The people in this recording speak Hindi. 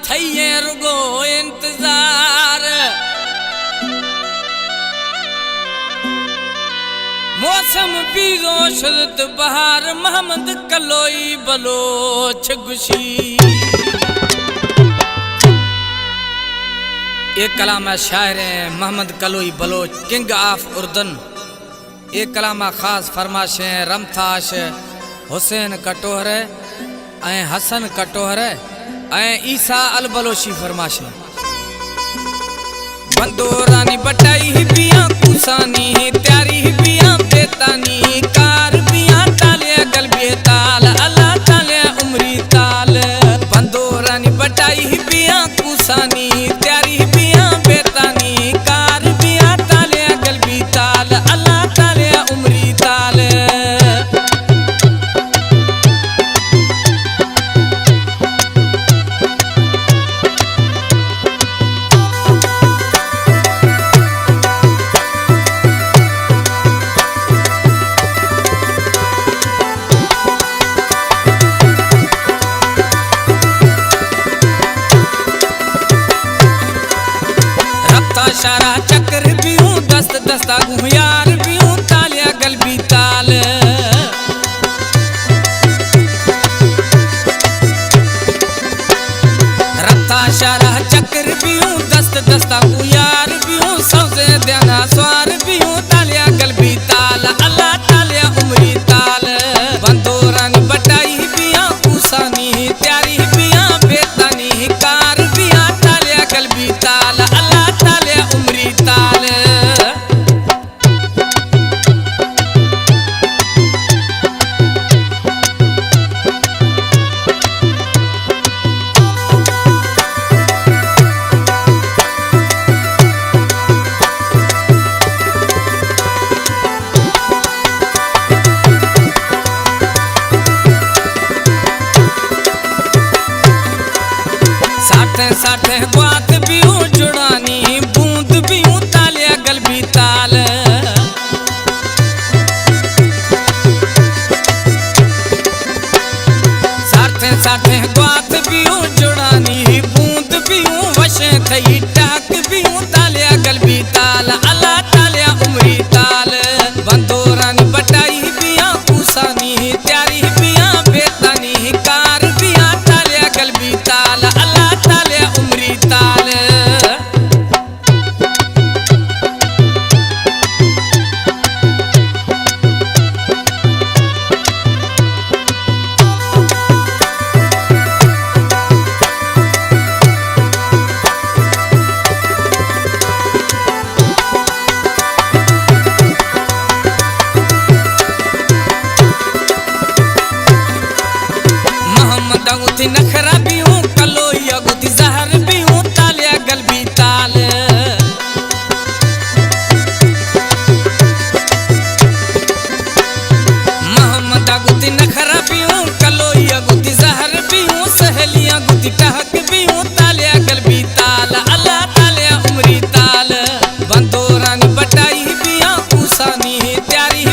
थइए रुगो इंतजार मौसम पीरो शरत बहार मोहम्मद कलोई बलोच गुशी। एक कलाम शायर मोहम्मद कलोई बलोच किंग ऑफ उर्दन। एक कलाम खास फरमाशे रमथाश हुसैन कटोहर हसन कटोहर ईसा अल बलोची फरमाशे। बंदोरानी बटाई बिया कुसानी त्यारी बिया बेतानी कार बिया ताले गलबे ताल अल्लाह ताले उमरी ताल। बंदोरानी बटाई बिया कुसानी त्यारी बिया बेतानी कार बिया ताले गलबी ताल अल्लाह ताले उमरी ताल। शारा चक्र भी हूँ दस्त दस्ता घुमियार भी हूँ तालिया गलबी ताल। रत्ता शारा चक्र भी हूँ दस्त दस्ता घुमियार भी हूँ सौसे ध्याना स्वार भी हूँ तालिया गलबी ताल अल्लाह तालिया उमरी ताल। बंदोरानी बटाई बिया कुसानी त्यारी बिया बेतानी कार बिया तालिया गलबी ताल अल्लाह तालिया उमरी ताल। साठे साठे बात भी हूँ जुड़ानी बूंद भी हूँ तालिया गलबी ताल। साठे साठे बात भी हूँ जुड़ानी बूंद भी हूँ वशे थई टाक भी हूँ तालिया गलबी ताल अल्लाह तालिया उमरी ताल। बंदोरानी बटाई बिया कुसानी त्यारी बिया बेतानी कार बिया तालिया गलबी ताल अल्लाह तालिया उमरी ताल। मोहम्मद अगुती नखरा भी हूँ कलोई अगुती जहर भी हूँ तालिया गलबी ताल। मोहम्मद अगुती नखरा भी हूँ कलोई अगुती जहर भी हूँ सहेलियाँ गुती टहक भी हूँ तालिया गलबी ताल अल्लाह तालिया उमरी ताल। बंदोरानी बटाई बिया कुसानी त्यारी